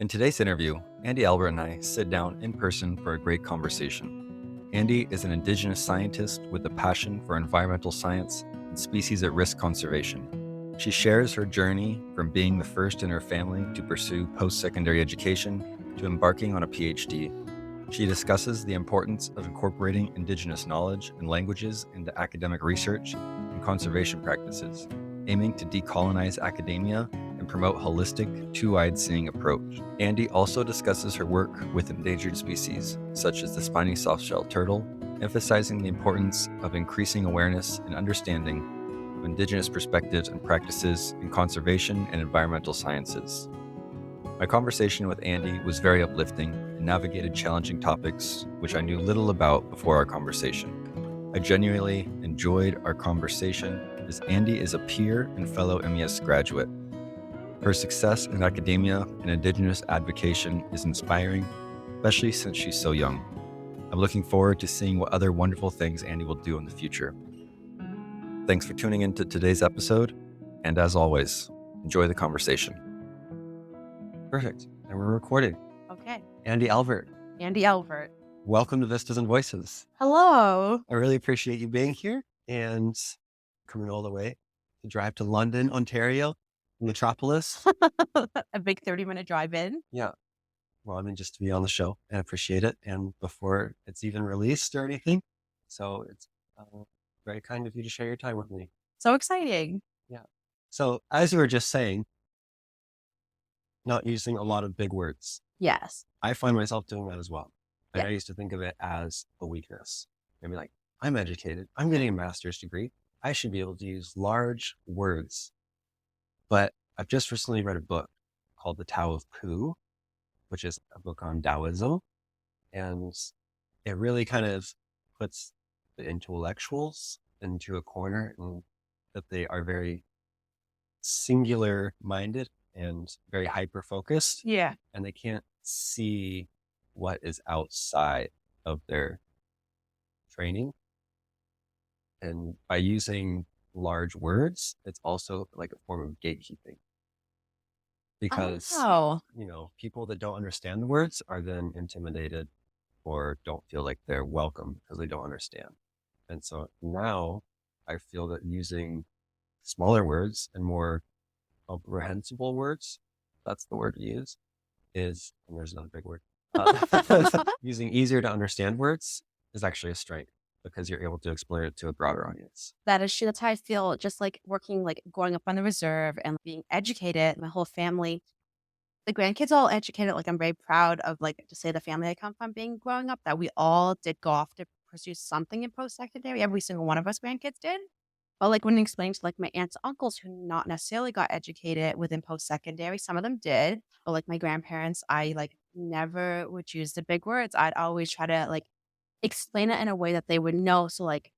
In today's interview, Andie Albert and I sit down in person for a great conversation. Andie is an Indigenous scientist with a passion for environmental science and species at risk conservation. She shares her journey from being the first in her family to pursue post-secondary education to embarking on a PhD. She discusses the importance of incorporating Indigenous knowledge and languages into academic research and conservation practices, aiming to decolonize academia and promote holistic, two-eyed seeing approach. Andie also discusses her work with endangered species, such as the spiny softshell turtle, emphasizing the importance of increasing awareness and understanding of Indigenous perspectives and practices in conservation and environmental sciences. My conversation with Andie was very uplifting and navigated challenging topics which I knew little about before our conversation. I genuinely enjoyed our conversation as Andie is a peer and fellow MES graduate. Her success in academia and Indigenous advocacy is inspiring, especially since she's so young. I'm looking forward to seeing what other wonderful things Andie will do in the future. Thanks for tuning into today's episode, and as always, enjoy the conversation. Perfect, and we're recording. Okay. Andie Albert. Andie Albert. Welcome to Vistas and Voices. Hello. I really appreciate you being here and coming all the way to drive to London, Ontario, metropolis. A big 30-minute drive in. Yeah. Well, I mean, just to be on the show, and I appreciate it. And before it's even released or anything. So it's very kind of you to share your time with me. So exciting. Yeah. So as you were just saying, not using a lot of big words. Yes. I find myself doing that as well. And Yeah. I used to think of it as a weakness. I'd be like, I'm educated. I'm getting a master's degree. I should be able to use large words. But I've just recently read a book called The Tao of Pooh, which is a book on Taoism. And it really kind of puts the intellectuals into a corner, and that they are very singular minded and very hyper focused. Yeah. And they can't see what is outside of their training. And by using large words, it's also like a form of gatekeeping. Because, people that don't understand the words are then intimidated or don't feel like they're welcome because they don't understand. And so now I feel that using smaller words and more comprehensible words, that's the word to use, and there's another big word, using easier to understand words is actually a strength because you're able to explain it to a broader audience. That is true. That's how I feel, just like working, like growing up on the reserve and being educated. My whole family, the grandkids all educated. Like I'm very proud of, like, to say the family I come from growing up, that we all did go off to pursue something in post-secondary. Every single one of us grandkids did. But like when explaining to like my aunts and uncles who not necessarily got educated within post-secondary, some of them did. But like my grandparents, I like never would use the big words. I'd always try to like explain it in a way that they would know. So like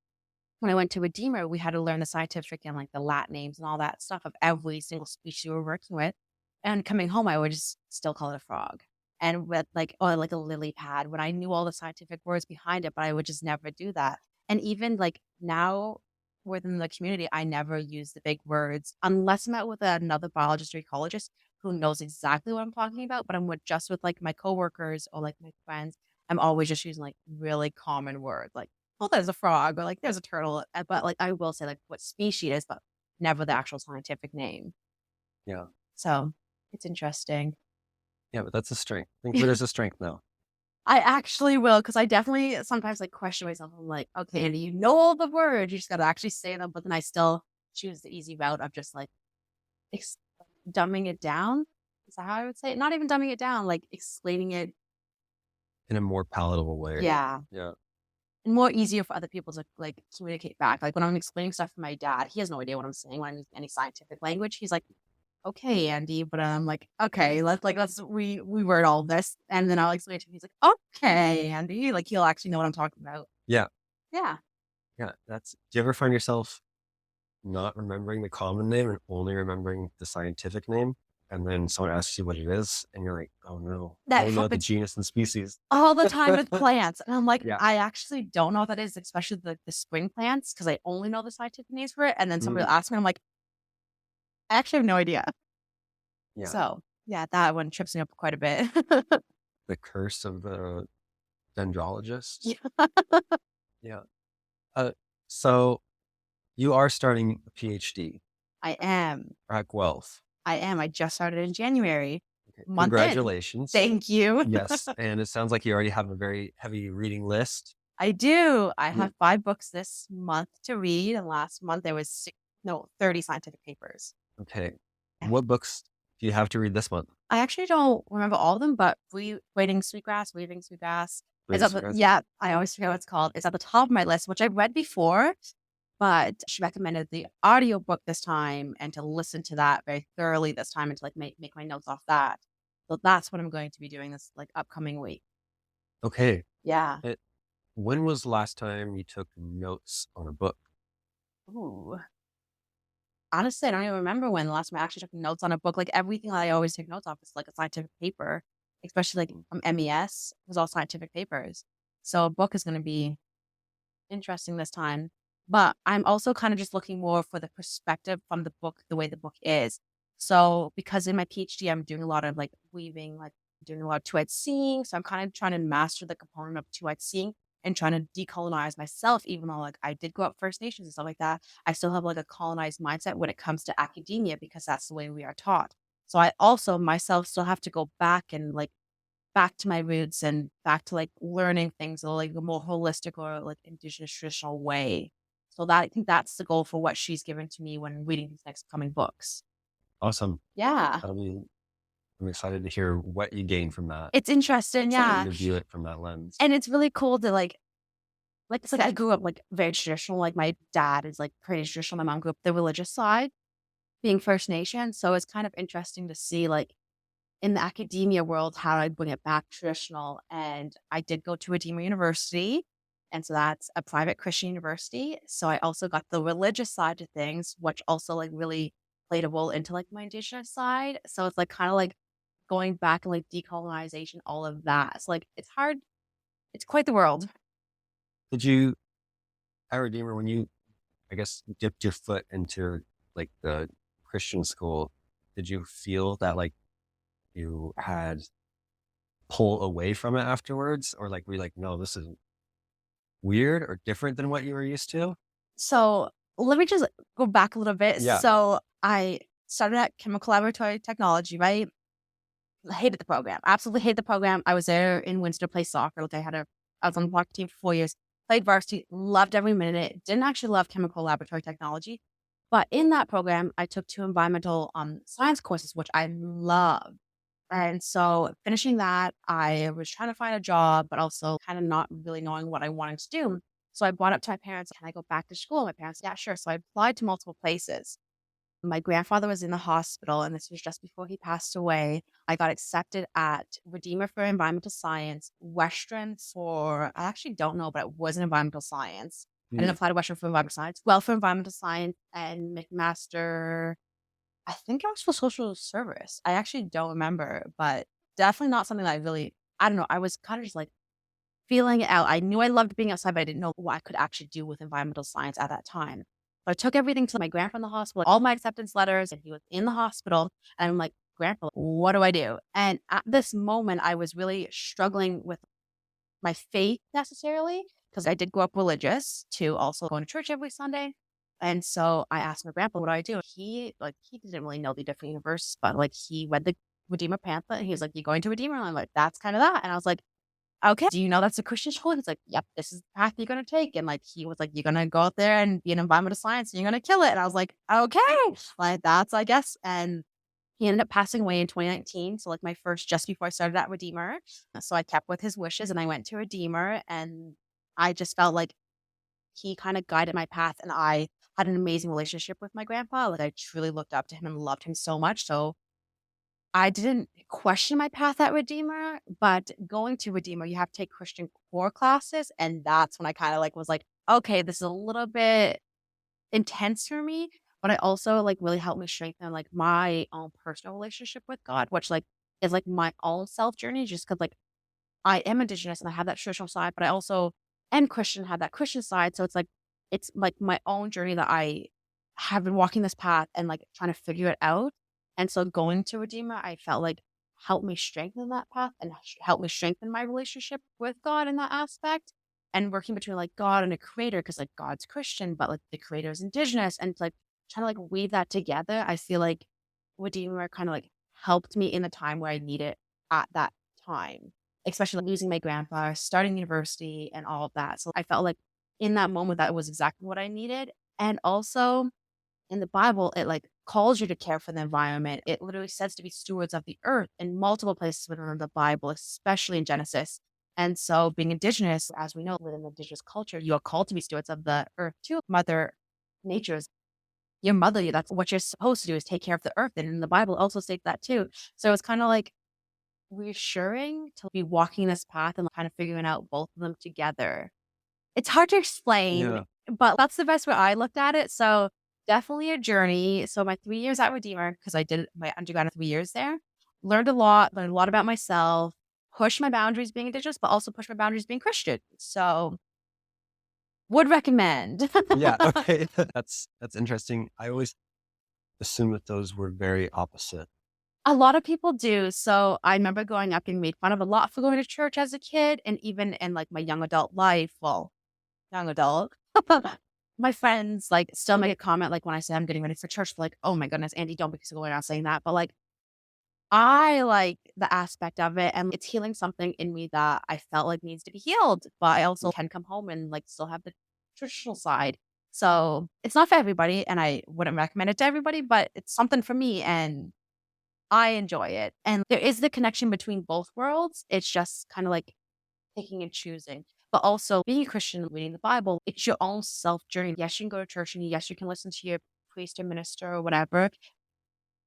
when I went to Redeemer, we had to learn the scientific and like the Latin names and all that stuff of every single species we were working with. And coming home, I would just still call it a frog. And with like, or like a lily pad, when I knew all the scientific words behind it, but I would just never do that. And even like now within the community, I never use the big words unless I'm out with another biologist or ecologist who knows exactly what I'm talking about. But I'm just with like my coworkers or like my friends, I'm always just using like really common words, like, well, there's a frog or like there's a turtle. But like I will say like what species it is, but never the actual scientific name. Yeah. So it's interesting. Yeah, but that's a strength. I think there's a strength now. I actually will, because I definitely sometimes like question myself. I'm like, okay, Andie, you know all the words, you just got to actually say them. But then I still choose the easy route of just like dumbing it down. Is that how I would say it? Not even dumbing it down, like explaining it in a more palatable way. Yeah. Yeah. And more easier for other people to like communicate back. Like when I'm explaining stuff to my dad, he has no idea what I'm saying when I'm using any scientific language. He's like, okay, Andie, but I'm like, okay, let's we word all this, and then I'll explain it to him. He's like, okay, Andie, like he'll actually know what I'm talking about. Yeah. Yeah. Yeah. Do you ever find yourself not remembering the common name and only remembering the scientific name? And then someone asks you what it is, and you're like, oh no, I don't know the genus and species. All the time with plants. And I'm like, Yeah. I actually don't know what that is, especially the spring plants, because I only know the scientific names for it. And then somebody will ask me, I'm like, I actually have no idea. Yeah. So Yeah, that one trips me up quite a bit. The Curse of the Dendrologist. Yeah. Yeah. Uh, so you are starting a PhD I am. at Guelph. I am. I just started in January. Okay. Month in. Congratulations. Thank you. Yes. And it sounds like you already have a very heavy reading list. I do. I Yeah. have 5 books this month to read, and last month there was 30 scientific papers. Okay. Yeah. What books do you have to read this month? I actually don't remember all of them, but Waiting Sweetgrass, Weaving Sweetgrass is Waiting at the, Sweetgrass? yeah, I always forget what it's called. It's at the top of my list, which I've read before, but she recommended the audiobook this time and to listen to that very thoroughly this time and to like make my notes off that. So that's what I'm going to be doing this like upcoming week. Okay. Yeah. When was the last time you took notes on a book? Ooh. Honestly, I don't even remember when the last time I actually took notes on a book. Like everything that I always take notes off is like a scientific paper, especially like from MES was all scientific papers. So a book is going to be interesting this time. But I'm also kind of just looking more for the perspective from the book, the way the book is. So because in my PhD, I'm doing a lot of like weaving, like doing a lot of two-eyed seeing. So I'm kind of trying to master the component of two-eyed seeing and trying to decolonize myself, even though like I did grow up First Nations and stuff like that. I still have like a colonized mindset when it comes to academia because that's the way we are taught. So I also myself still have to go back and like back to my roots and back to like learning things in like a more holistic or like indigenous traditional way. So that I think that's the goal for what she's given to me when reading these next coming books. Awesome. Yeah. I'm excited to hear what you gain from that. It's interesting, Excited yeah. to view it from that lens. And it's really cool to like it's like I grew up like very traditional. Like my dad is like pretty traditional. My mom grew up the religious side, being First Nation. So it's kind of interesting to see like in the academia world, how I bring it back traditional. And I did go to Redeemer University. And so that's a private Christian university. So I also got the religious side of things, which also like really played a role into like my indigenous side. So it's like kind of like going back and like decolonization, all of that. So like it's hard. It's quite the world. Did you, at Redeemer, when you, I guess, dipped your foot into like the Christian school, did you feel that like you had pull away from it afterwards? Or like, were you like, no, this is weird or different than what you were used to? So let me just go back a little bit. Yeah. So I started at chemical laboratory technology, right? Hated the program. Absolutely hated the program. I was there in Windsor to play soccer. Like I was on the hockey team for 4 years. Played varsity. Loved every minute. Didn't actually love chemical laboratory technology, but in that program, I took 2 environmental science courses, which I loved. And so finishing that, I was trying to find a job, but also kind of not really knowing what I wanted to do. So I brought up to my parents, can I go back to school? My parents, yeah, sure. So I applied to multiple places. My grandfather was in the hospital, and this was just before he passed away. I got accepted at Redeemer for environmental science, Western for, I actually don't know, but it was an environmental science. I didn't apply to Western for environmental science, well for environmental science, and McMaster, I think it was for social service. I actually don't remember, but definitely not something that I really, I don't know. I was kind of just like feeling it out. I knew I loved being outside, but I didn't know what I could actually do with environmental science at that time. So I took everything to my grandpa in the hospital, all my acceptance letters, and he was in the hospital. And I'm like, Grandpa, what do I do? And at this moment, I was really struggling with my faith necessarily because I did grow up religious to also going to church every Sunday. And so I asked my grandpa, what do I do? He didn't really know the different universes, but like he read the Redeemer pamphlet and he was like, you going to Redeemer? And I'm like, that's kind of that. And I was like, okay, do you know that's a Christian school? He's like, yep, this is the path you're going to take. And like, he was like, you're going to go out there and be an environmental science and you're going to kill it. And I was like, okay, like that's, I guess. And he ended up passing away in 2019. So like my first, just before I started at Redeemer. So I kept with his wishes and I went to Redeemer and I just felt like he kind of guided my path and I had an amazing relationship with my grandpa. Like I truly looked up to him and loved him so much. So I didn't question my path at Redeemer, but going to Redeemer, you have to take Christian core classes. And that's when I kind of like was like, okay, this is a little bit intense for me, but I also like really helped me strengthen like my own personal relationship with God, which like is like my own self journey, just because like I am Indigenous and I have that traditional side, but I also am Christian, have that Christian side. So it's like my own journey that I have been walking this path and like trying to figure it out. And so going to Redeemer, I felt like helped me strengthen that path and helped me strengthen my relationship with God in that aspect. And working between like God and a creator, because like God's Christian, but like the creator is indigenous, and like trying to like weave that together. I feel like Redeemer kind of like helped me in the time where I need it at that time, especially like, losing my grandpa, starting university, and all of that. So I felt like in that moment that was exactly what I needed. And also in the Bible, it like calls you to care for the environment. It literally says to be stewards of the earth in multiple places within the Bible, especially in Genesis. And so being indigenous, as we know, within indigenous culture, you are called to be stewards of the earth too. Mother Nature's your mother. That's what you're supposed to do, is take care of the earth. And in the Bible also states that too. So it's kind of like reassuring to be walking this path and kind of figuring out both of them together. It's hard to explain, Yeah. but that's the best way I looked at it. So definitely a journey. So my 3 years at Redeemer, because I did my undergrad in 3 years there, learned a lot about myself, pushed my boundaries being indigenous, but also pushed my boundaries being Christian. So would recommend. Yeah. Okay. That's interesting. I always assumed that those were very opposite. A lot of people do. So I remember growing up getting made fun of a lot for going to church as a kid, and even in like my young adult life, well, young adult, my friends like still make a comment like when I say I'm getting ready for church, they're like, "Oh my goodness, Andie, don't be going around saying that." But like I like the aspect of it, and it's healing something in me that I felt like needs to be healed. But I also can come home and like still have the traditional side. So it's not for everybody, and I wouldn't recommend it to everybody, but it's something for me, and I enjoy it. And there is the connection between both worlds. It's just kind of like picking and choosing. But also being a Christian, reading the Bible, it's your own self journey. Yes, you can go to church, and yes, you can listen to your priest or minister or whatever.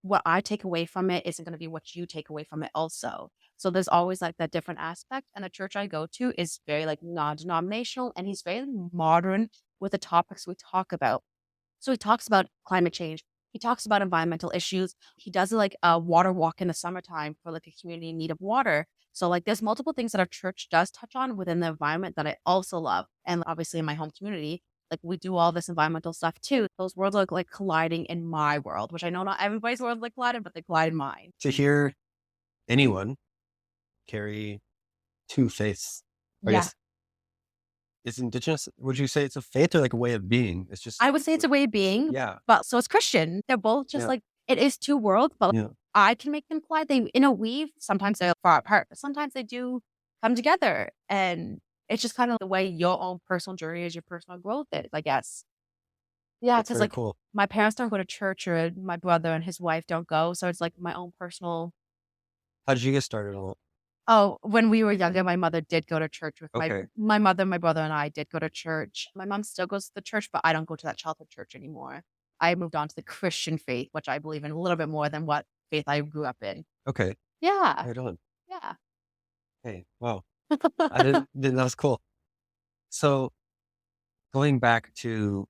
What I take away from it isn't going to be what you take away from it also. So there's always like that different aspect. And the church I go to is very like non-denominational, and he's very modern with the topics we talk about. So he talks about climate change. He talks about environmental issues. He does like a water walk in the summertime for like a community in need of water. So like there's multiple things that our church does touch on within the environment that I also love. And obviously in my home community, like we do all this environmental stuff too. Those worlds are like colliding in my world, which I know not everybody's world like collided, but they collide in mine. To hear anyone carry two faiths, I Yeah. guess, is indigenous. Would you say it's a faith or like a way of being? It's just, I would say it's a way of being, yeah, but so it's Christian. They're both just yeah, like it is two worlds, but yeah. I can make them collide. They in a weave. Sometimes they're far apart, but sometimes they do come together. And it's just kind of the way your own personal journey is, your personal growth is, I guess. Yeah, That's because very like cool. my parents don't go to church, or my brother and his wife don't go. So it's like my own personal. How did you get started on it? Oh, when we were younger, my mother did go to church with Okay. my mother, my brother, and I did go to church. My mom still goes to the church, but I don't go to that childhood church anymore. I moved on to the Christian faith, which I believe in a little bit more than what faith I grew up in. Okay. Yeah. Right on. Yeah. Hey, wow. I didn't, that was cool. So going back to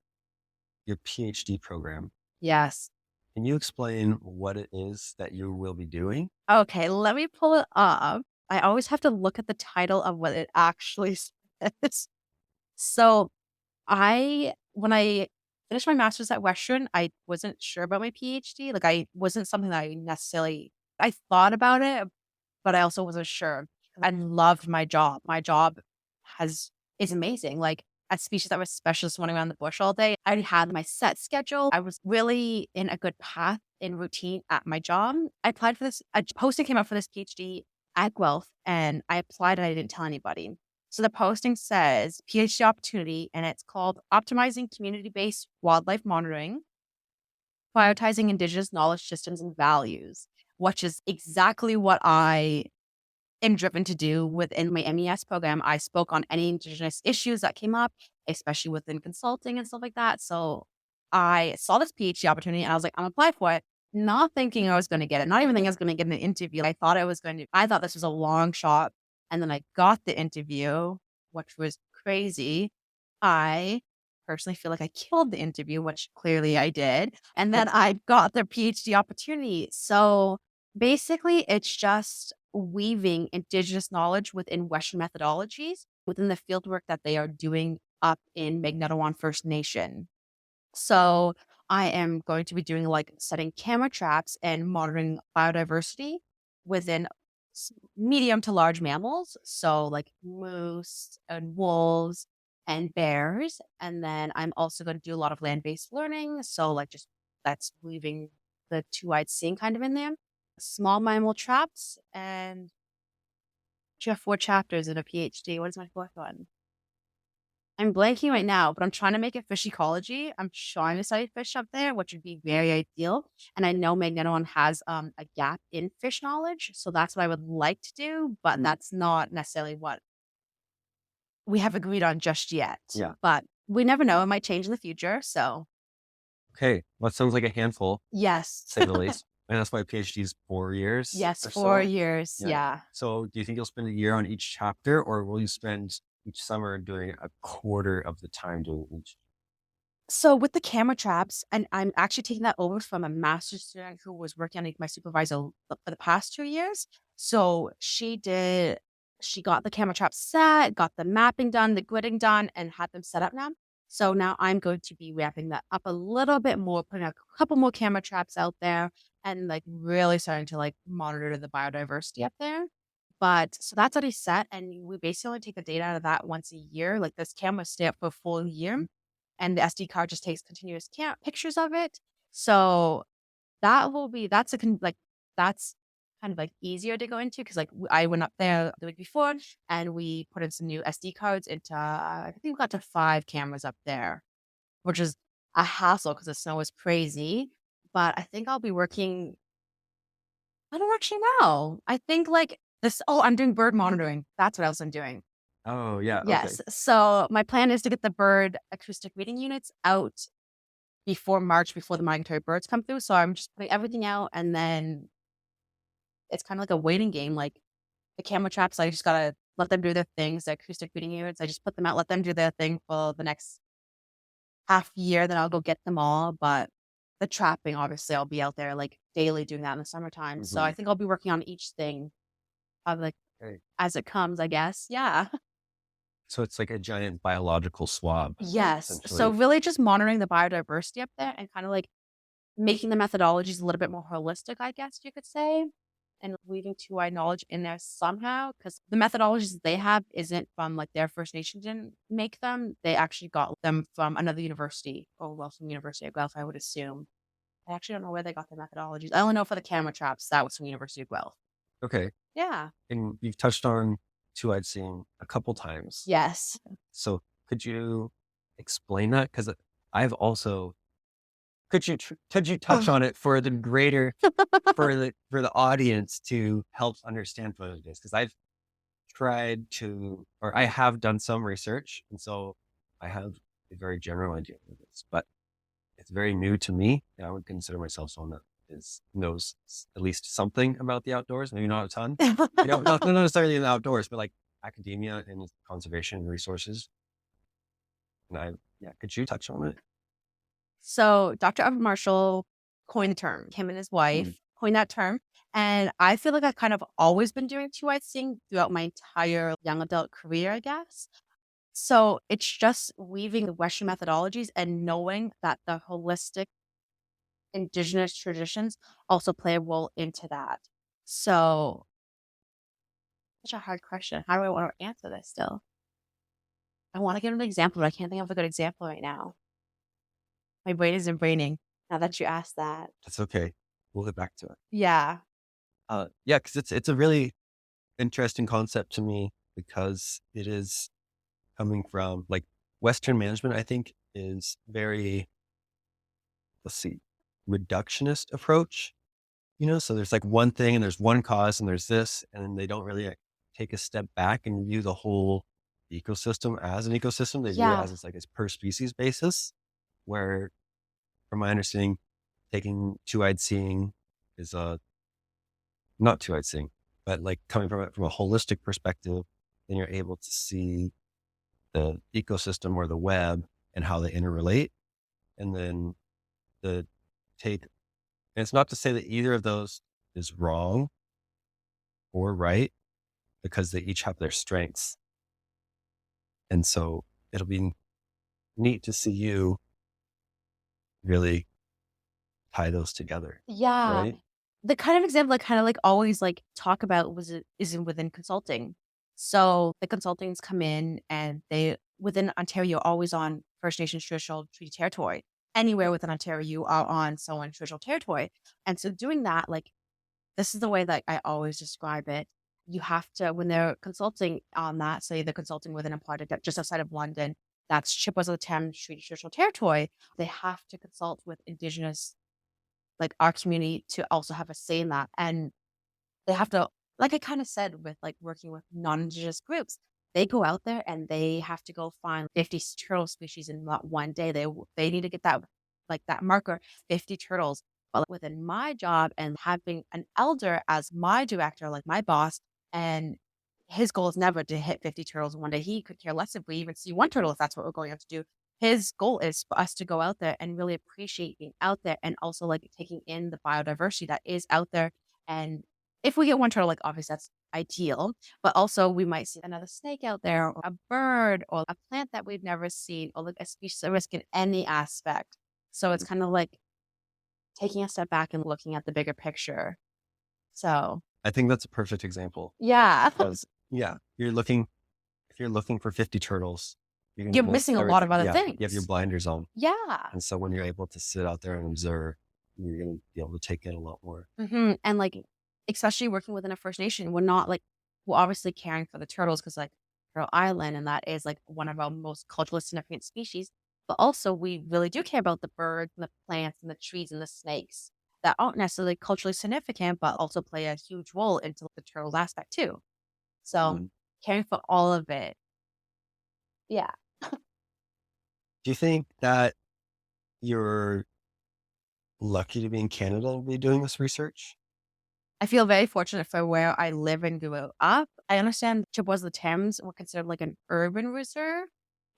your PhD program, Yes. can you explain what it is that you will be doing? Okay, let me pull it up. I always have to look at the title of what it actually says. So when I finished my master's at Western, I wasn't sure about my PhD. Like I wasn't something that I necessarily, I thought about it, but I also wasn't sure. I loved my job. My job is amazing. Like as species that was specialist running around the bush all day, I had my set schedule. I was really in a good path in routine at my job. I applied for this, a posting came up for this PhD at Guelph, and I applied and I didn't tell anybody. So the posting says PhD opportunity, and it's called Optimizing Community-Based Wildlife Monitoring, Prioritizing Indigenous Knowledge Systems and Values, which is exactly what I am driven to do within my MES program. I spoke on any Indigenous issues that came up, especially within consulting and stuff like that. So I saw this PhD opportunity and I was like, I'm gonna apply for it, not thinking I was going to get it, not even thinking I was going to get an interview. I thought this was a long shot. And then I got the interview, which was crazy. I personally feel like I killed the interview, which clearly I did. And then I got the PhD opportunity. So basically, it's just weaving Indigenous knowledge within Western methodologies within the fieldwork that they are doing up in Magnetawan First Nation. So I am going to be doing like setting camera traps and monitoring biodiversity within medium to large mammals. So, like moose and wolves and bears. And then I'm also going to do a lot of land based learning. So, like, just that's weaving the two-eyed seeing kind of in there. Small mammal traps, and you have 4 chapters in a PhD. What is my fourth one? I'm blanking right now, but I'm trying to make it fish ecology. I'm trying to study fish up there, which would be very ideal. And I know Magneton has a gap in fish knowledge, so that's what I would like to do, but that's not necessarily what we have agreed on just yet. Yeah. But we never know; it might change in the future. So Okay. Well, it sounds like a handful, yes, to say the least. And that's why PhD is 4 years. yes, or 4 years. Yeah. So do you think you'll spend a year on each chapter, or will you spend each summer doing a quarter of the time doing each? So with the camera traps, and I'm actually taking that over from a master's student who was working on my supervisor for the past 2 years. So she got the camera traps set, got the mapping done, the gridding done, and had them set up now. So now I'm going to be wrapping that up a little bit more, putting a couple more camera traps out there and like really starting to like monitor the biodiversity up there. But so that's already set. And we basically only take the data out of that once a year. Like this camera stay up for a full year and the SD card just takes continuous pictures of it. So that's kind of like easier to go into because like I went up there the week before and we put in some new SD cards into I think we got to 5 cameras up there, which is a hassle because the snow is crazy. But I think I'll be working. I don't actually know. I think like this. Oh, I'm doing bird monitoring. That's what else I'm doing. Oh, yeah. Okay. Yes. So my plan is to get the bird acoustic reading units out before March, before the migratory birds come through. So I'm just putting everything out and then it's kind of like a waiting game. Like the camera traps, I just gotta let them do their things. The acoustic reading units, I just put them out, let them do their thing for the next half year. Then I'll go get them all. But the trapping, obviously, I'll be out there like daily doing that in the summertime. So I think I'll be working on each thing like Okay. as it comes, I guess. Yeah. So it's like a giant biological swab. Yes. So Essentially. really just monitoring the biodiversity up there and kind of like making the methodologies a little bit more holistic, I guess you could say, and weaving two-eyed knowledge in there somehow because the methodologies they have isn't from like their First Nation didn't make them. They actually got them from another university or well, from University of Guelph, I would assume. I actually don't know where they got the methodologies. I only know for the camera traps that was from University of Guelph. Okay. Yeah. And you've touched on two-eyed seeing a couple times. Yes. So could you explain that? Because I've also could you touch on it for the greater for the audience to help understand what it is? Because I've tried to, or I have done some research, and so I have a very general idea of this, but it's very new to me. And I would consider myself someone that knows at least something about the outdoors, maybe not a ton. Not necessarily in the outdoors, but like academia and conservation and resources. And could you touch on it? So Dr. Evan Marshall coined the term. Him and his wife coined that term. And I feel like I've kind of always been doing two-eyed seeing throughout my entire young adult career, I guess. So it's just weaving the Western methodologies and knowing that the holistic indigenous traditions also play a role into that. So such a hard question. How do I want to answer this still? I want to give an example, but I can't think of a good example right now. My brain isn't braining now that you asked that. That's okay. We'll get back to it. Yeah. Because it's a really interesting concept to me because it is coming from like Western management, I think is very, reductionist approach, so there's like one thing and there's one cause and there's this, and then they don't really like, take a step back and view the whole ecosystem as an ecosystem. They view it as it's like a per species basis, where from my understanding, taking two-eyed seeing is not two-eyed seeing, but like coming from it from a holistic perspective, then you're able to see the ecosystem or the web and how they interrelate. And then and it's not to say that either of those is wrong or right, because they each have their strengths. And so it'll be neat to see you really tie those together, Yeah. right? The kind of example I kind of like always like talk about is within consulting. So the consultants come in and they within Ontario always on First Nations traditional treaty territory. Anywhere within Ontario, you are on someone's traditional territory. And so doing that, like this is the way that I always describe it. You have to, when they're consulting on that, say they're consulting within a project that just outside of London, that's Chippewas of the Thames Treaty Traditional Territory, they have to consult with Indigenous, like our community, to also have a say in that. And they have to, like I kind of said, with like working with non-Indigenous groups, they go out there and they have to go find 50 turtle species in not one day. They need to get that like that marker, 50 turtles. But like, within my job and having an elder as my director, like my boss, and his goal is never to hit 50 turtles in one day. He could care less if we even see one turtle, if that's what we're going out to do. His goal is for us to go out there and really appreciate being out there and also like taking in the biodiversity that is out there. And if we get one turtle, like obviously that's ideal, but also we might see another snake out there, or a bird, or a plant that we've never seen, or like a species at risk in any aspect. So it's kind of like taking a step back and looking at the bigger picture. So I think that's a perfect example yeah, because yeah, if you're looking for 50 turtles, you're you're gonna miss missing a lot of everything. other Yeah, you have your things. blinders on, Yeah. and so when you're able to sit out there and observe, you're gonna be able to take in a lot more. And like, especially working within a First Nation, we're not like, we're obviously caring for the turtles because like Turtle Island, and that is like one of our most culturally significant species. But also, we really do care about the birds and the plants and the trees and the snakes that aren't necessarily culturally significant, but also play a huge role into the turtles aspect too. So Mhm. caring for all of it. Yeah. Do you think that you're lucky to be in Canada and be doing this research? I feel very fortunate for where I live and grew up. I understand Chippewas of the Thames were considered like an urban reserve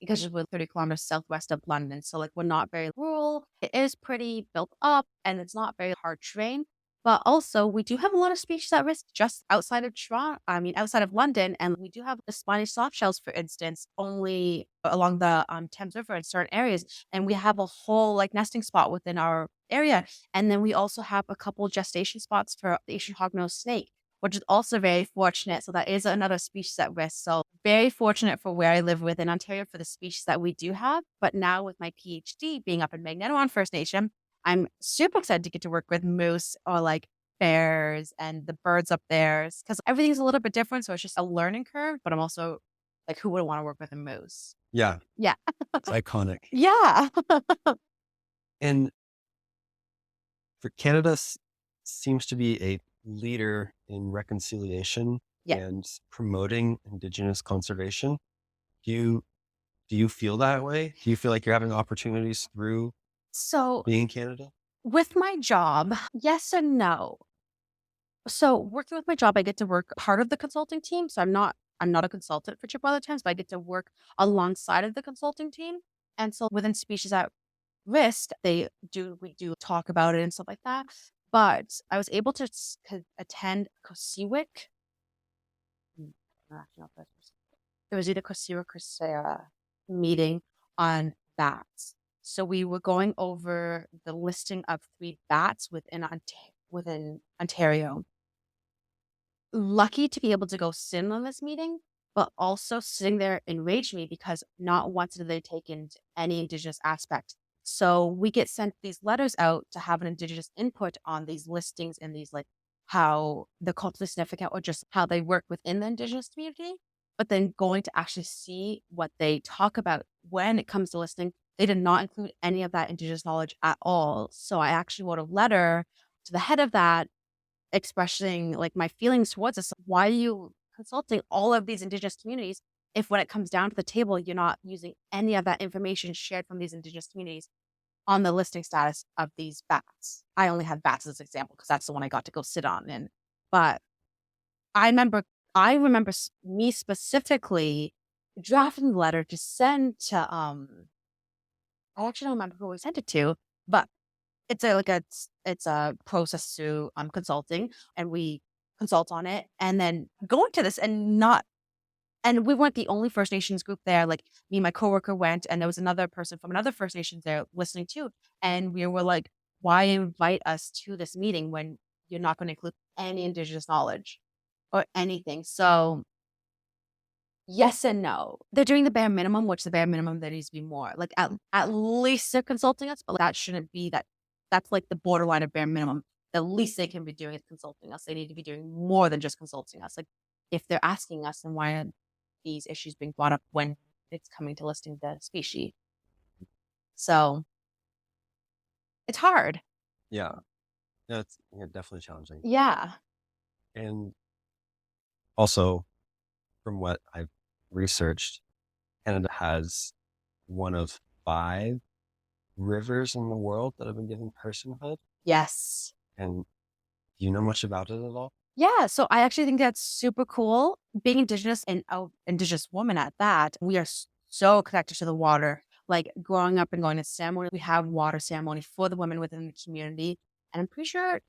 because we're 30 kilometers southwest of London. So like we're not very rural. It is pretty built up and it's not very hard terrain. But also we do have a lot of species at risk just outside of Toronto, outside of London. And we do have the spiny softshells, for instance, only along the Thames River in certain areas. And we have a whole like nesting spot within our area, and then we also have a couple gestation spots for the Asian hognose snake, which is also very fortunate. So that is another species at risk. So very fortunate for where I live within Ontario for the species that we do have. But now with my PhD being up in Magneton First Nation, I'm super excited to get to work with moose or like bears and the birds up there because everything's a little bit different. So it's just a learning curve, but I'm also like, who would want to work with a moose? Yeah, Yeah. it's iconic. Yeah. And for Canada seems to be a leader in reconciliation Yeah. and promoting Indigenous conservation. Do you do you feel that way? Do you feel like you're having opportunities through So being in Canada? with my job, yes and no. So working with my job, I get to work part of the consulting team. So I'm not a consultant for Chippewa Times, but I get to work alongside of the consulting team. And so within species at risk, we do talk about it and stuff like that. But I was able to attend Kosiwik. I don't know if that's- It was either Kosiwik or Sarah meeting on bats. So we were going over the listing of 3 bats within Ontario. Lucky to be able to go sit in on this meeting, but also sitting there enraged me because not once did they take into any Indigenous aspect. So we get sent these letters out to have an Indigenous input on these listings and these like how the culturally significant or just how they work within the Indigenous community. But then going to actually see what they talk about when it comes to listing, they did not include any of that Indigenous knowledge at all. So I actually wrote a letter to the head of that expressing like my feelings towards this. Why are you consulting all of these Indigenous communities if when it comes down to the table, you're not using any of that information shared from these Indigenous communities on the listing status of these bats? I only had bats as an example because that's the one I got to go sit on. But I remember, me specifically drafting the letter to send to, I actually don't remember who we sent it to, but it's a process to consulting, and we consult on it, and then go into this and we weren't the only First Nations group there. Like me and my coworker went, and there was another person from another First Nations there listening too, and we were like why invite us to this meeting when you're not going to include any Indigenous knowledge or anything? So yes and no. They're doing the bare minimum, which the bare minimum there needs to be more. Like at least they're consulting us, but that shouldn't be that. That's like the borderline of bare minimum. The least they can be doing is consulting us. They need to be doing more than just consulting us. Like if they're asking us, then why are these issues being brought up when it's coming to listing the species? So it's hard. Yeah. Yeah, it's definitely challenging. Yeah. And also, from what I've researched, Canada has one of 5 rivers in the world that have been given personhood. Yes. And do you know much about it at all? Yeah, so I actually think that's super cool. Being Indigenous and an Indigenous woman at that, we are so connected to the water. Like growing up and going to ceremony, we have water ceremony for the women within the community. And I'm pretty sure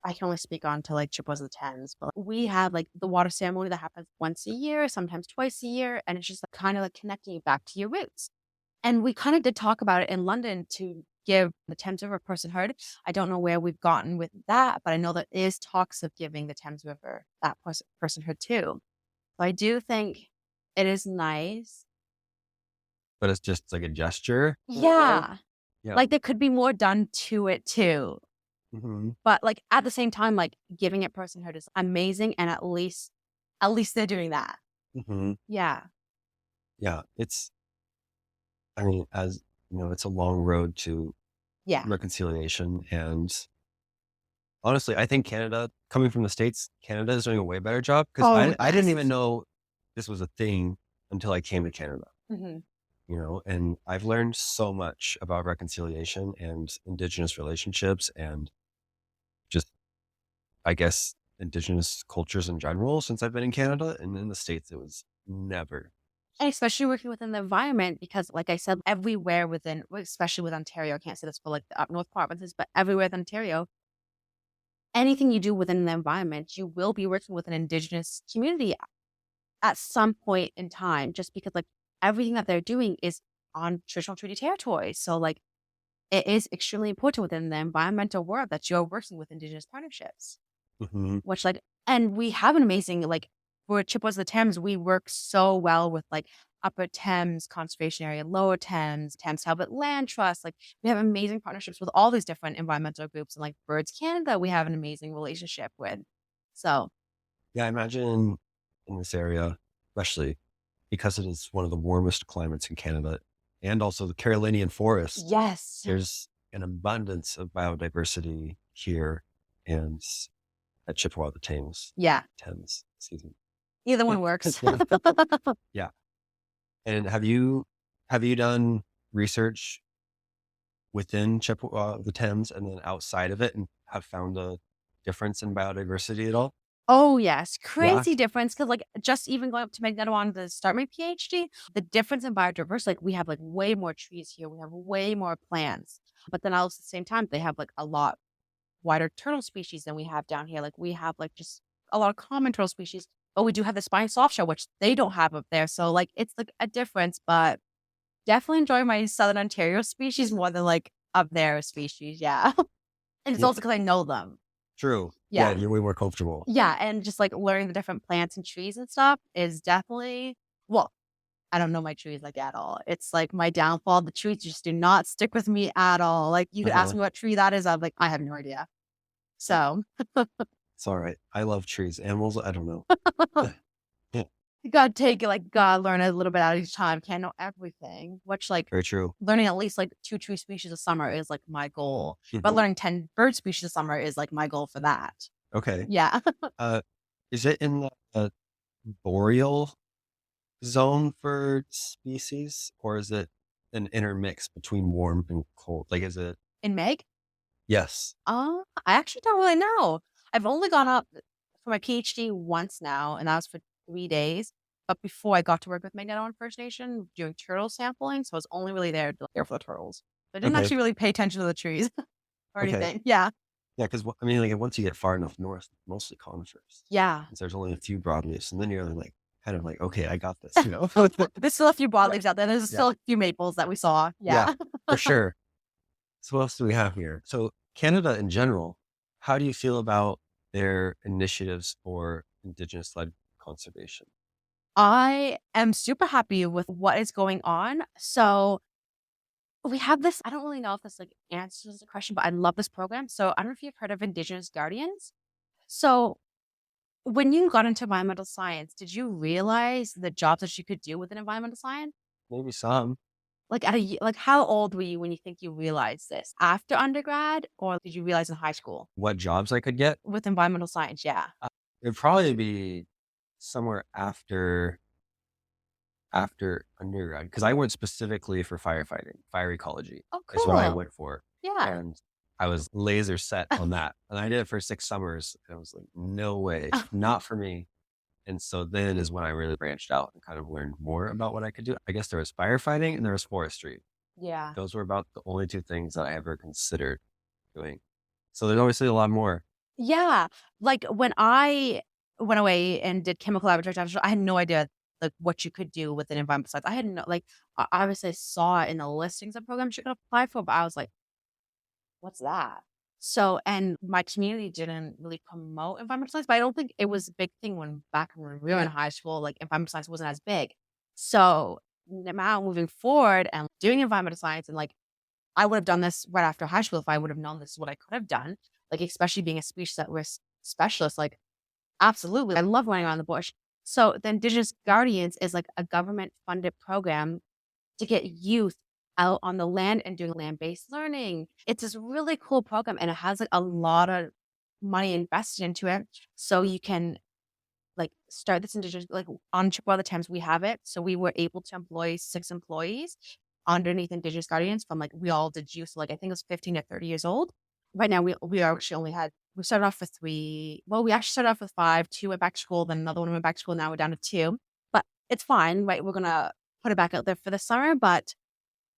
I can only speak on to like Chippewas of the Thames, but we have like the water ceremony that happens once a year, sometimes twice a year. And it's just like, kind of like connecting you back to your roots. And we kind of did talk about it in London to give the Thames River personhood. I don't know where we've gotten with that, but I know that is talks of giving the Thames River that personhood too. So I do think it is nice. But it's just like a gesture. Yeah. Yeah. Like there could be more done to it too. Mm-hmm. But like at the same time, like giving it personhood is amazing. And at least they're doing that. Mm-hmm. Yeah. Yeah. I mean, as you know, it's a long road to reconciliation. And honestly, I think Canada, coming from the States, Canada is doing a way better job because I didn't even know this was a thing until I came to Canada. Mm-hmm. You know, and I've learned so much about reconciliation and Indigenous relationships and just, I guess, Indigenous cultures in general since I've been in Canada. And in the States, it was never. And especially working within the environment, because like I said, everywhere within, especially with Ontario, I can't say this for like the up north provinces, but everywhere in Ontario, anything you do within the environment, you will be working with an Indigenous community at some point in time, just because like everything that they're doing is on traditional treaty territory. So like it is extremely important within the environmental world that you're working with Indigenous partnerships, Mm-hmm. which like, and we have an amazing, like for Chippewas of the Thames, we work so well with like Upper Thames Conservation Area, Lower Thames, Thames Talbot Land Trust. Like we have amazing partnerships with all these different environmental groups, and like Birds Canada, we have an amazing relationship with. So Yeah, I imagine in this area, especially because it is one of the warmest climates in Canada and also the Carolinian forest. yes, There's an abundance of biodiversity here and at Chippewa, the Thames. yeah, Thames, excuse me. either one works. Yeah. And have you done research within Chippewa, the Thames, and then outside of it, and have found a difference in biodiversity at all? Oh, yes. Crazy difference. Because, like, just even going up to Magneto to start my PhD, the difference in biodiversity, like, we have, like, way more trees here. We have way more plants. But then also at the same time, they have, like, a lot wider turtle species than we have down here. Like, we have, like, just a lot of common turtle species. But we do have the spiny softshell, which they don't have up there. So, like, it's, like, a difference. But definitely enjoy my Southern Ontario species more than, like, up there species. Yeah. And it's also because I know them. True. Yeah. You're way more comfortable. Yeah, and just, like, learning the different plants and trees and stuff is definitely well, I don't know my trees, like, at all. It's, like, my downfall. The trees just do not stick with me at all. Like, you could ask me what tree that is, I'm like, "I have no idea." So It's all right. I love trees. Animals, I don't know. Yeah, you gotta learn a little bit at each time. Can't know everything, which, like, very true. learning at least, like, 2 tree species a summer is, like, my goal. But learning 10 bird species a summer is, like, my goal for that. Okay. Yeah. Is it in the boreal zone for species, or is it an intermix between warm and cold? Like, is it? In Meg? Yes. I actually don't really know. I've only gone up for my PhD once now, and that was for 3 days. But before I got to work with Magneto First Nation doing turtle sampling, so I was only really there to care for the turtles. So I didn't actually really pay attention to the trees or anything. Yeah. Yeah, because I mean, like once you get far enough north, mostly conifers. Yeah. There's only a few broadleafs, and then you're like, kind of like, okay, I got this. You know, There's still a few broadleaves out there. There's still a few maples that we saw. Yeah. for sure. So what else do we have here? So Canada in general, how do you feel about their initiatives for Indigenous-led conservation? I am super happy with what is going on. So we have this, I don't really know if this like answers the question, but I love this program. So I don't know if you've heard of Indigenous Guardians. So when you got into environmental science, did you realize the jobs that you could do within environmental science? Maybe some. Like like how old were you when you think you realized this? After undergrad or did you realize in high school? What jobs I could get? With environmental science, yeah. It'd probably be somewhere after undergrad, because I went specifically for firefighting, fire ecology Oh, is what I cool. went for. Yeah. And I was laser set on that. And I did it for 6 summers. And I was like, no way, not for me. And so then is when I really branched out and kind of learned more about what I could do. I guess there was firefighting and there was forestry. Yeah. Those were about the only two things that I ever considered doing. So there's obviously a lot more. Yeah. Like when I went away and did chemical laboratory technician, I had no idea like what you could do with an environmental science. I had no like obviously I saw it in the listings of programs you could apply for, but I was like, what's that? So and my community didn't really promote environmental science, but I don't think it was a big thing when back when we were in high school, like environmental science wasn't as big. So now moving forward and doing environmental science and like I would have done this right after high school if I would have known this is what I could have done. Like, especially being a species at risk specialist, like, absolutely. I love running around the bush. So the Indigenous Guardians is like a government funded program to get youth out on the land and doing land-based learning. It's this really cool program and it has like a lot of money invested into it. So you can like start this indigenous like on Chippewa the Thames, we have it. So we were able to employ 6 employees underneath Indigenous Guardians from like we all did youth, so like I think it was 15 to 30 years old. Right now we actually only had we started off with 3. Well, we actually started off with 5, 2 went back to school, then another one went back to school, now we're down to 2. But it's fine, right? We're gonna put it back out there for the summer, but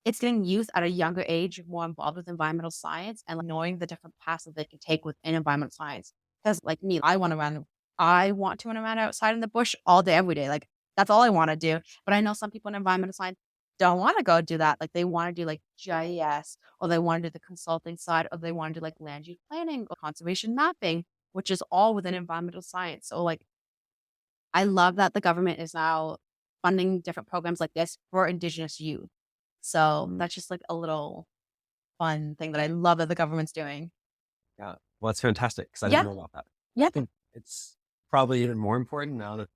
it's getting youth at a younger age more involved with environmental science and like, knowing the different paths that they can take within environmental science. Because like me, I want to run around outside in the bush all day, every day. Like that's all I want to do. But I know some people in environmental science don't want to go do that. Like they want to do like GIS or they want to do the consulting side or they want to do like land use planning or conservation mapping, which is all within environmental science. So like I love that the government is now funding different programs like this for Indigenous youth. So that's just like a little fun thing that I love that the government's doing. Yeah. Well, it's fantastic because I didn't Yeah. know about that. I Yeah. think it's probably even more important now that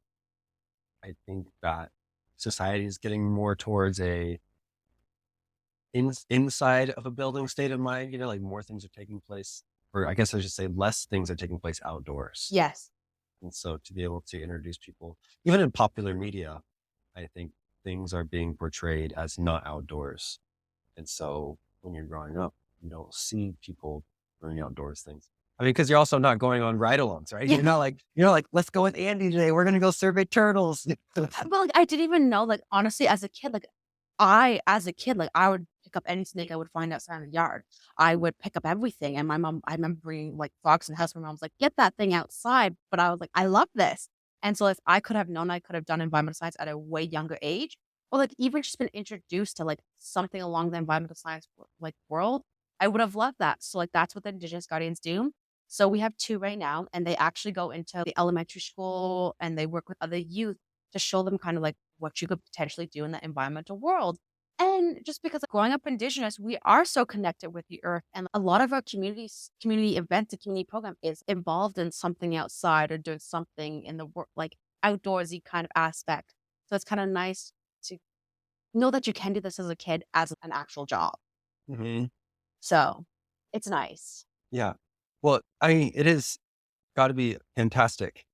I think that society is getting more towards a inside of a building state of mind, like more things are taking place, or I guess I should say less things are taking place outdoors. Yes. And so to be able to introduce people, even in popular media, I think things are being portrayed as not outdoors. And so when you're growing up, you don't see people doing outdoors things. I mean, because you're also not going on ride-alongs, right? Yeah. You're like, let's go with Andie today. We're gonna go survey turtles. But like I didn't even know, like honestly, as a kid, like I would pick up any snake I would find outside in the yard. I would pick up everything. And my mom, I remember bringing like frogs in the house. My mom was like, get that thing outside. But I was like, I love this. And so if I could have known I could have done environmental science at a way younger age, or like even just been introduced to like something along the environmental science like world, I would have loved that. So like that's what the Indigenous Guardians do. So we have 2 right now, and they actually go into the elementary school and they work with other youth to show them kind of like what you could potentially do in the environmental world. And just because growing up Indigenous, we are so connected with the earth. And a lot of our community events and community program is involved in something outside or doing something in the work, like outdoorsy kind of aspect. So it's kind of nice to know that you can do this as a kid as an actual job. Mm-hmm. So it's nice. Yeah. Well, I mean, it is got to be fantastic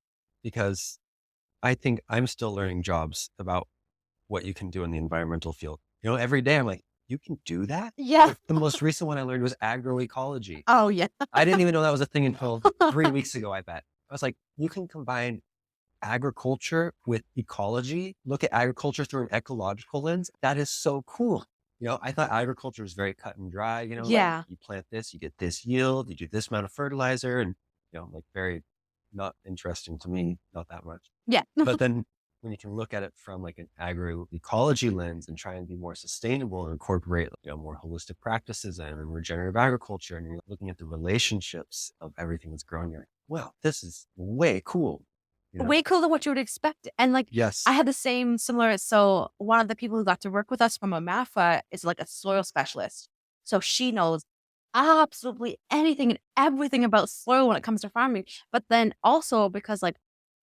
because I think I'm still learning jobs about what you can do in the environmental field. Every day I'm like, you can do that? Yeah. Like, the most recent one I learned was agroecology. Oh, yeah. I didn't even know that was a thing until 3 weeks ago, I bet. I was like, you can combine agriculture with ecology, look at agriculture through an ecological lens. That is so cool. I thought agriculture was very cut and dry, Yeah. like you plant this, you get this yield, you do this amount of fertilizer and, like very not interesting to me, not that much. Yeah. But then when you can look at it from like an agroecology lens and try and be more sustainable and incorporate more holistic practices and regenerative agriculture, and you're looking at the relationships of everything that's growing, you're like, wow, this is way cool. Way cooler than what you would expect. And like, I Yes. had the same similar. So one of the people who got to work with us from AMAFA is like a soil specialist. So she knows absolutely anything and everything about soil when it comes to farming. But then also because like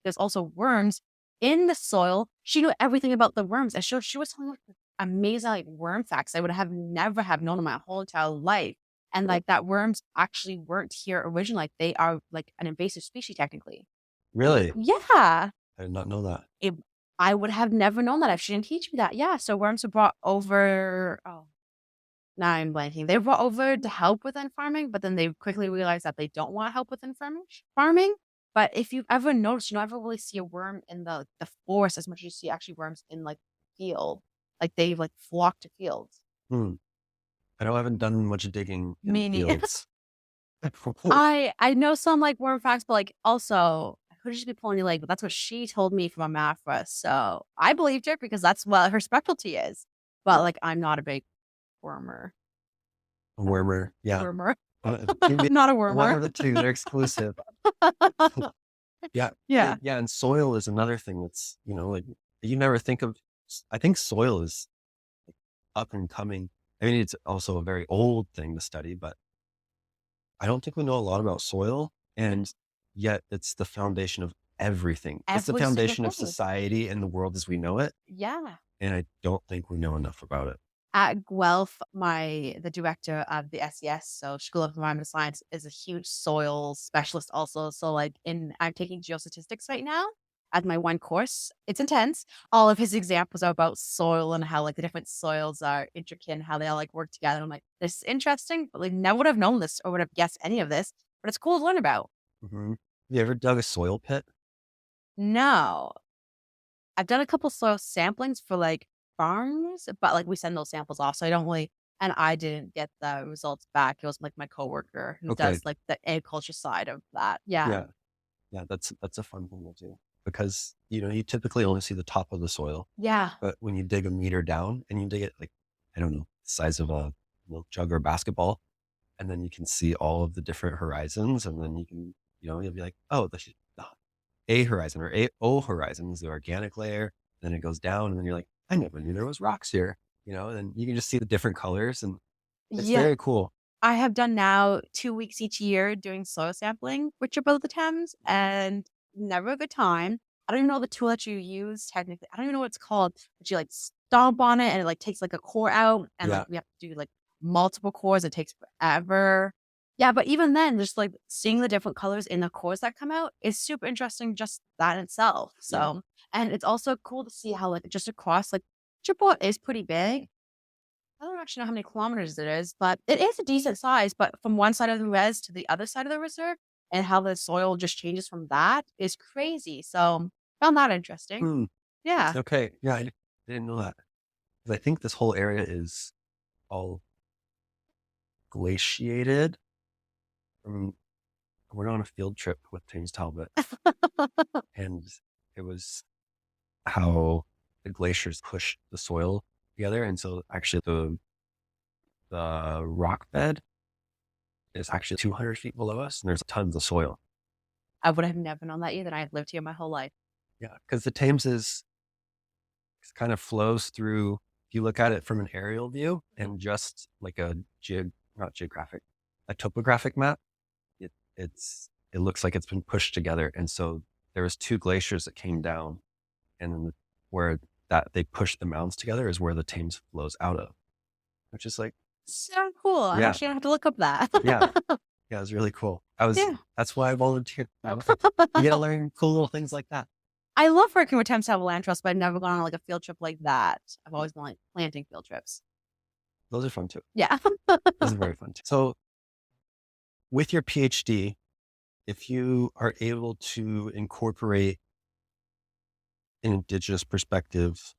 there's also worms in the soil, she knew everything about the worms. And she was telling me amazing like worm facts I would have never have known in my whole entire life. And like that worms actually weren't here originally. Like they are like an invasive species technically. Really? Yeah. I did not know that. I would have never known that if she didn't teach me that. Yeah. So worms were brought over. Oh, now I'm blanking. They were brought over to help within farming, but then they quickly realized that they don't want help within farming. But if you've ever noticed, you don't ever really see a worm in the forest as much as you see actually worms in like field. Like they like flock to fields. Hmm. I know I haven't done much digging in Meaning, fields. I know some like worm facts, but like also I could just be pulling your leg, but that's what she told me from a Amafra. So I believed her because that's what her specialty is. But like I'm not a big wormer. A wormer. Yeah. Wormer. Maybe Not a one of wormer. the two, they're exclusive. Yeah. Yeah. Yeah. And soil is another thing that's, like you never think of. I think soil is up and coming. I mean, it's also a very old thing to study, but I don't think we know a lot about soil. And yet it's the foundation of everything. It's the Every single foundation of thing. society and the world as we know it. Yeah. And I don't think we know enough about it. At Guelph, the director of the SES, so School of Environmental Science, is a huge soil specialist also. So like I'm taking geostatistics right now as my one course. It's intense. All of his examples are about soil and how like the different soils are intricate and how they all like work together. I'm like, this is interesting, but like never would have known this or would have guessed any of this, but it's cool to learn about. Mm-hmm. Have you ever dug a soil pit? No, I've done a couple soil samplings for like farms, but like we send those samples off. So I don't really, and I didn't get the results back. It was like my coworker who Okay. does like the agriculture side of that. Yeah. Yeah. Yeah. That's a fun thing to do because, you typically only see the top of the soil, Yeah. but when you dig a meter down and you dig it like, I don't know, the size of a milk jug or a basketball, and then you can see all of the different horizons. And then you can, you'll be like, oh, the A horizon or O horizon is the organic layer. Then it goes down and then you're like, I never knew there was rocks here, and then you can just see the different colors and it's Yeah. very cool. I have done now 2 weeks each year doing soil sampling with Trip of the Thames and never a good time. I don't even know the tool that you use technically. I don't even know what it's called, but you like stomp on it and it like takes like a core out and Yeah. like we have to do like multiple cores. It takes forever. Yeah, but even then, just like seeing the different colors in the cores that come out is super interesting just that in itself. So, and it's also cool to see how like just across like Chippewa is pretty big. I don't actually know how many kilometers it is, but it is a decent size. But from one side of the res to the other side of the reserve, and how the soil just changes from that is crazy. So found that interesting. Hmm. Yeah. Okay. Yeah. I didn't know that. 'Cause I think this whole area is all glaciated. I went on a field trip with James Talbot and it was how the glaciers push the soil together. And so actually the rock bed is actually 200 feet below us and there's tons of soil. I would have never known that either. I've lived here my whole life. Yeah. Because the Thames kind of flows through, if you look at it from an aerial view and just like a topographic map, it looks like it's been pushed together. And so there was two glaciers that came down and then where that they pushed the mountains together is where the Thames flows out of, which is like, So cool. I'm Yeah. actually gonna have to look up that. yeah, yeah, it was really cool. Yeah. That's why I volunteered. You gotta learn cool little things like that. I love working with Thames Travel Land Trust, but I've never gone on like a field trip like that. I've always been like planting field trips. Those are fun too. Yeah. Those are very fun too. So with your PhD, if you are able to incorporate an Indigenous perspective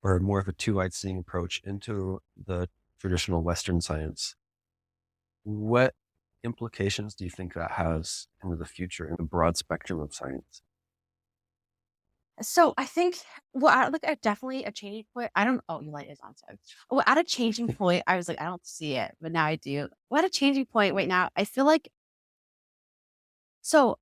or more of a two-eyed seeing approach into the traditional Western science, what implications do you think that has into the future in the broad spectrum of science? So I think, well, at like definitely a changing point. I don't. Oh, your light is on. So, well, at a changing point, I was like, I don't see it, but now I do. Well, at a changing point right now, I feel like so.